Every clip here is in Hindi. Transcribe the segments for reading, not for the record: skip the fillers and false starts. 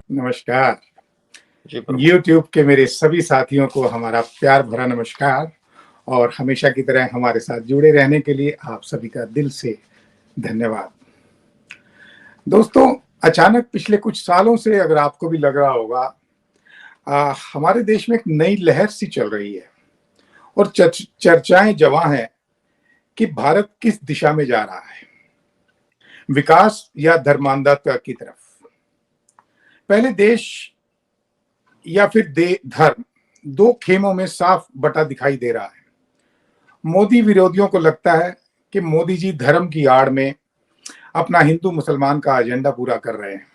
नमस्कार। जी प्रभु। YouTube के मेरे सभी साथियों को हमारा प्यार भरा नमस्कार और हमेशा की तरह हमारे साथ जुड़े रहने के लिए आप सभी का दिल से धन्यवाद। दोस्तों, अचानक पिछले कुछ सालों से अगर आपको भी लग रहा होगा, हमारे देश में एक नई लहर सी चल रही है और चर्चाएं जवां हैं कि भारत किस दिशा में जा रहा है, विकास या धर्मांधता की तरफ। पहले देश या फिर धर्म, दो खेमों में साफ बटा दिखाई दे रहा है। मोदी विरोधियों को लगता है कि मोदी जी धर्म की आड़ में अपना हिंदू मुसलमान का एजेंडा पूरा कर रहे हैं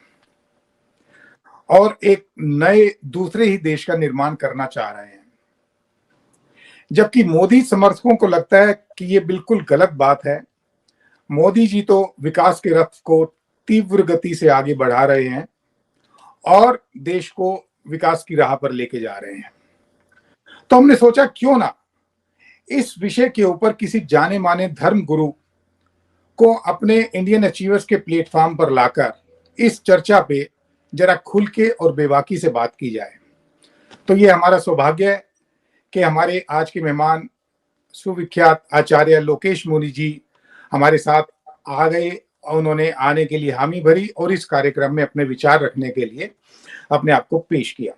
और एक नए दूसरे ही देश का निर्माण करना चाह रहे हैं, जबकि मोदी समर्थकों को लगता है कि ये बिल्कुल गलत बात है। मोदी जी तो विकास के रथ को तीव्र गति से आगे बढ़ा रहे हैं और देश को विकास की राह पर लेके जा रहे हैं। तो हमने सोचा क्यों ना इस विषय के ऊपर किसी जाने माने धर्म गुरु को अपने इंडियन अचीवर्स के प्लेटफॉर्म पर लाकर इस चर्चा पे जरा खुल के और बेबाकी से बात की जाए। तो ये हमारा सौभाग्य है कि हमारे आज के मेहमान सुविख्यात आचार्य लोकेश मुनि जी हमारे साथ आ गए। उन्होंने आने के लिए हामी भरी और इस कार्यक्रम में अपने विचार रखने के लिए अपने आप को पेश किया।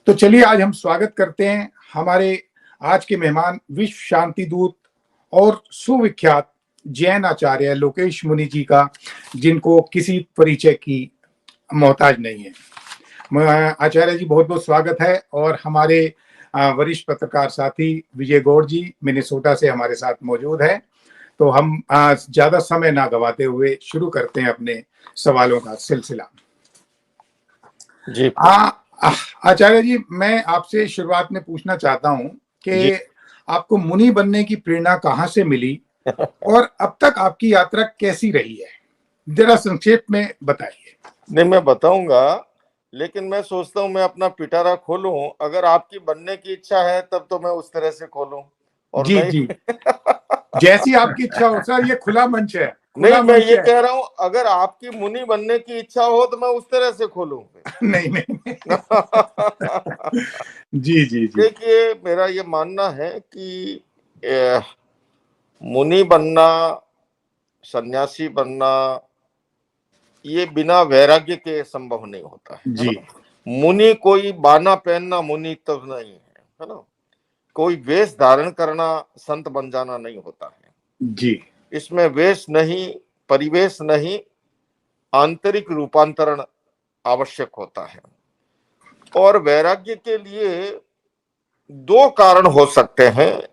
तो चलिए आज हम स्वागत करते हैं हमारे आज के मेहमान विश्व शांति दूत और सुविख्यात जैन आचार्य लोकेश मुनि जी का, जिनको किसी परिचय की मोहताज नहीं है। आचार्य जी बहुत बहुत स्वागत है। और हमारे वरिष्ठ पत्रकार साथी विजय गौड़ जी मिनेसोटा से हमारे साथ मौजूद है। तो हम ज्यादा समय ना गवाते हुए शुरू करते हैं अपने सवालों का सिलसिला। जी आचार्य जी, मैं आपसे शुरुआत में पूछना चाहता हूं कि आपको मुनि बनने की प्रेरणा कहां से मिली और अब तक आपकी यात्रा कैसी रही है, जरा संक्षेप में बताइए। नहीं, मैं बताऊंगा, लेकिन मैं सोचता हूँ मैं अपना पिटारा खोलूं। अगर आपकी बनने की इच्छा है तब तो मैं उस तरह से खोलूं और जी नहीं। जी, जैसी आपकी इच्छा हो सर, ये खुला मंच है। नहीं, मैं ये कह रहा हूँ अगर आपकी मुनि बनने की इच्छा हो तो मैं उस तरह से खोलूं। नहीं नहीं जी जी जी। देखिए, मेरा ये मानना है कि मुनि बनना, सन्यासी बनना, ये बिना वैराग्य के संभव नहीं होता है जी ना। मुनि कोई बाना पहनना मुनि तब नहीं है ना। कोई वेश धारण करना संत बन जाना नहीं होता है। जी इसमें वेश नहीं, परिवेश नहीं, आंतरिक रूपांतरण आवश्यक होता है। और वैराग्य के लिए दो कारण हो सकते हैं।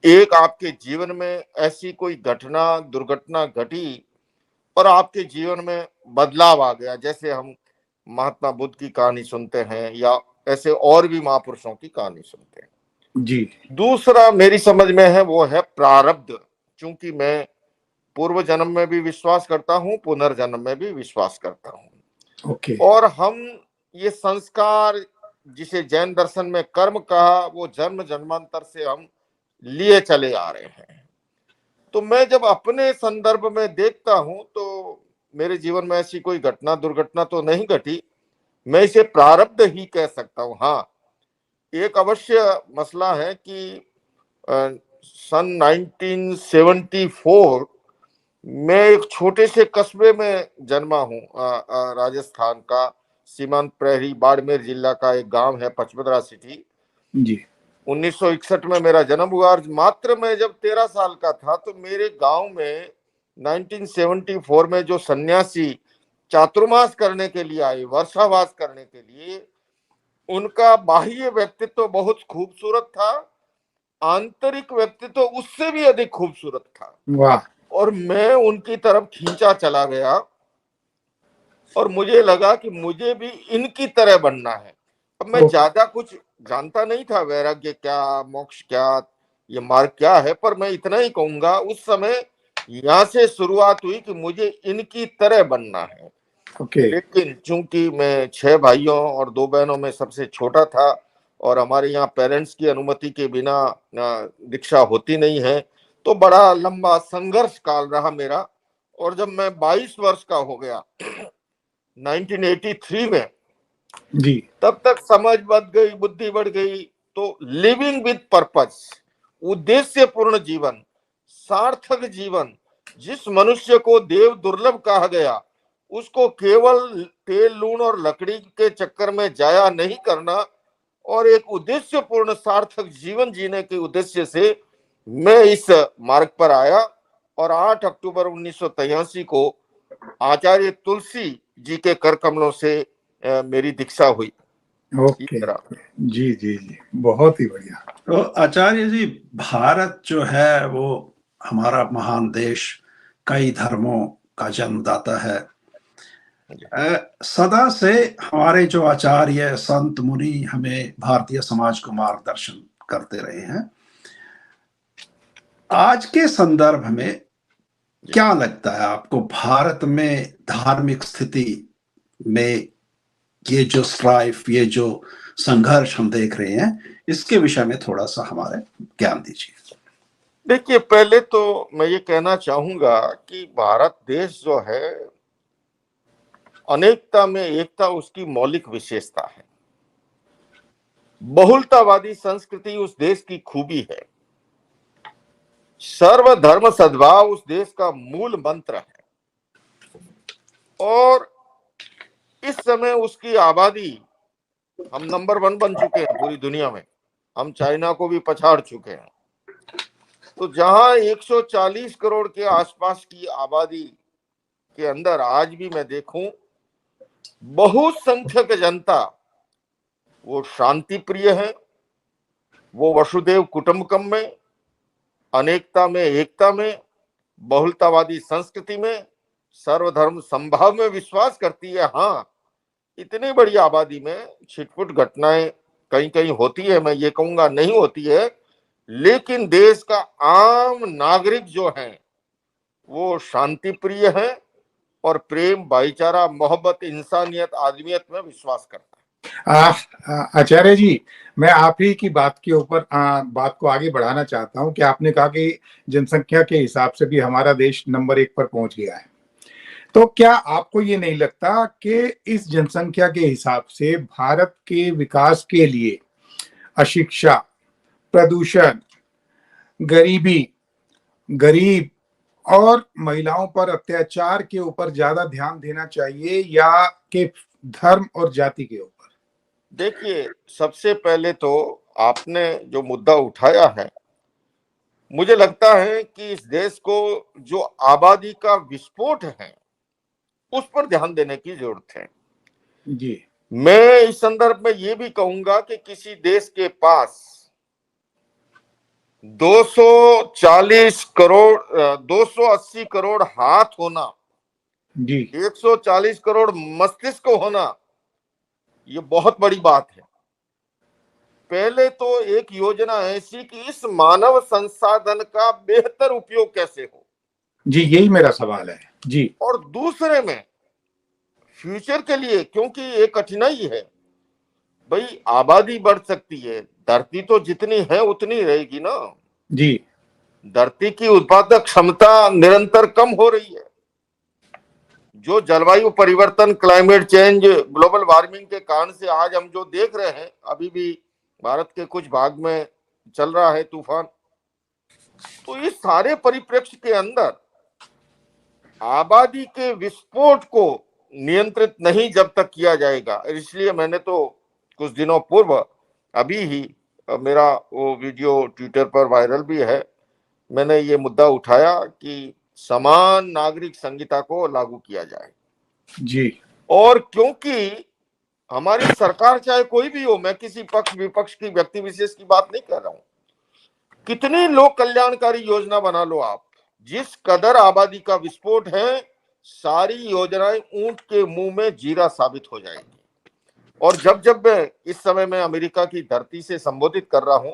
एक, आपके जीवन में ऐसी कोई घटना, दुर्घटना घटी और आपके जीवन में बदलाव आ गया, जैसे हम महात्मा बुद्ध की कहानी सुनते हैं या ऐसे और भी महापुरुषों की कहानी सुनते हैं। जी। दूसरा मेरी समझ में है, वो है प्रारब्ध। क्योंकि मैं पूर्व जन्म में भी विश्वास करता हूँ, पुनर्जन्म में भी विश्वास करता हूँ। ओके। और हम ये संस्कार, जिसे जैन दर्शन में कर्म कहा, वो जन्म जन्मांतर से हम लिए चले आ रहे हैं। तो मैं जब अपने संदर्भ में देखता हूं तो मेरे जीवन में ऐसी कोई घटना, दुर्घटना तो नहीं घटी। मैं इसे प्रारब्ध ही कह सकता हूं। हाँ, एक अवश्य मसला है कि सन 1974 में एक छोटे से कस्बे में जन्मा हूं, राजस्थान का सीमांत प्रहरी बाड़मेर जिला का एक गांव है पचमदरा सिटी जी 1961 में मेरा जन्म हुआ। और मात्र मैं जब 13 साल का था तो मेरे गांव में 1974 में जो सन्यासी चातुर्मास करने के लिए आए, वर्षावास करने के लिए, उनका बाह्य व्यक्तित्व बहुत खूबसूरत था, आंतरिक व्यक्तित्व उससे भी अधिक खूबसूरत था। वाह। और मैं उनकी तरफ खींचा चला गया और मुझे लगा कि मुझे भी इनकी तरह बनना है। अब मैं ज्यादा कुछ जानता नहीं था, वैराग्य क्या, मोक्ष क्या, ये मार्ग क्या है, पर मैं इतना ही कहूंगा उस समय यहाँ से शुरुआत हुई कि मुझे इनकी तरह बनना है। लेकिन चूंकि मैं 6 भाइयों और 2 बहनों में सबसे छोटा था और हमारे यहाँ पेरेंट्स की अनुमति के बिना दीक्षा होती नहीं है, तो बड़ा लंबा संघर्ष काल रहा मेरा। और जब मैं 22 वर्ष का हो गया 1983 में, जी। तब तक समझ बढ़ गई, बुद्धि बढ़ गई। तो लिविंग विद पर्पस, उद्देश्यपूर्ण जीवन, सार्थक जीवन, जिस मनुष्य को देव दुर्लभ कहा गया, उसको केवल तेल लूण और लकड़ी के चक्कर में जाया नहीं करना, और एक उद्देश्यपूर्ण सार्थक जीवन जीने के उद्देश्य से मैं इस मार्ग पर आया। और 8 अक्टूबर 1983 को आचार्य तुलसी जी के कर कमलों से मेरी दीक्षा हुई। ओके। जी जी जी, बहुत ही बढ़िया। तो आचार्य जी, भारत जो है वो हमारा महान देश, कई धर्मों का जन्मदाता है। सदा से हमारे जो आचार्य संत मुनि हमें भारतीय समाज को मार्गदर्शन करते रहे हैं। आज के संदर्भ में क्या लगता है आपको, भारत में धार्मिक स्थिति में ये जो स्ट्राइफ, ये जो संघर्ष हम देख रहे हैं, इसके विषय में थोड़ा सा हमारे ज्ञान दीजिए। देखिए, पहले तो मैं ये कहना चाहूंगा कि भारत देश जो है, अनेकता में एकता उसकी मौलिक विशेषता है। बहुलतावादी संस्कृति उस देश की खूबी है। सर्वधर्म सद्भाव उस देश का मूल मंत्र है। और इस समय उसकी आबादी, हम नंबर 1 बन चुके हैं पूरी दुनिया में, हम चाइना को भी पछाड़ चुके हैं। तो जहां 140 करोड़ के आसपास की आबादी के अंदर आज भी मैं देखूं बहुसंख्यक जनता वो शांति प्रिय है, वो वसुदेव कुटुंबकम में, अनेकता में एकता में, बहुलतावादी संस्कृति में, सर्वधर्म संभाव में विश्वास करती है। हाँ, इतनी बड़ी आबादी में छिटपुट घटनाएं कहीं कहीं होती है, मैं ये कहूंगा नहीं होती है, लेकिन देश का आम नागरिक जो है वो शांति प्रिय है और प्रेम, भाईचारा, मोहब्बत, इंसानियत, आदमियत में विश्वास करता है। आचार्य जी, मैं आप ही की बात के ऊपर बात को आगे बढ़ाना चाहता हूं कि आपने कहा कि जनसंख्या के हिसाब से भी हमारा देश नंबर 1 पर पहुंच गया है। तो क्या आपको ये नहीं लगता कि इस जनसंख्या के हिसाब से भारत के विकास के लिए अशिक्षा, प्रदूषण, गरीब और महिलाओं पर अत्याचार के ऊपर ज्यादा ध्यान देना चाहिए, या कि धर्म और जाति के ऊपर? देखिए, सबसे पहले तो आपने जो मुद्दा उठाया है, मुझे लगता है कि इस देश को जो आबादी का विस्फोट है उस पर ध्यान देने की जरूरत है। जी। मैं इस संदर्भ में ये भी कहूंगा कि किसी देश के पास 240 करोड़ 280 करोड़ हाथ होना, जी। 140 करोड़ मस्तिष्क होना, ये बहुत बड़ी बात है। पहले तो एक योजना ऐसी कि इस मानव संसाधन का बेहतर उपयोग कैसे हो। जी, यही मेरा सवाल है। जी। और दूसरे में फ्यूचर के लिए, क्योंकि ये कठिनाई है भाई, आबादी बढ़ सकती है, धरती तो जितनी है उतनी रहेगी ना। जी। धरती की उत्पादक क्षमता निरंतर कम हो रही है। जो जलवायु परिवर्तन, क्लाइमेट चेंज, ग्लोबल वार्मिंग के कारण से आज हम जो देख रहे हैं, अभी भी भारत के कुछ भाग में चल रहा है तूफान। तो इस सारे परिप्रेक्ष्य के अंदर आबादी के विस्फोट को नियंत्रित नहीं जब तक किया जाएगा, इसलिए मैंने तो कुछ दिनों पूर्व, अभी ही मेरा वो वीडियो ट्विटर पर वायरल भी है, मैंने ये मुद्दा उठाया कि समान नागरिक संहिता को लागू किया जाए। जी। और क्योंकि हमारी सरकार चाहे कोई भी हो, मैं किसी पक्ष विपक्ष की, व्यक्ति विशेष की बात नहीं कर रहा हूं, कितनी लोक कल्याणकारी योजना बना लो आप, जिस कदर आबादी का विस्फोट है, सारी योजनाएं ऊंट के मुंह में जीरा साबित हो जाएगी। और जब मैं इस समय मैं अमेरिका की धरती से संबोधित कर रहा हूं,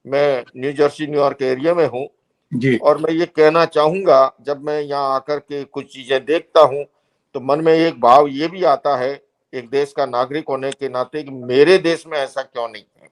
मैं न्यू जर्सी, न्यूयॉर्क एरिया में हूं, जी। और मैं ये कहना चाहूंगा, जब मैं यहाँ आकर के कुछ चीजें देखता हूं तो मन में एक भाव ये भी आता है, एक देश का नागरिक होने के नाते, कि मेरे देश में ऐसा क्यों नहीं है।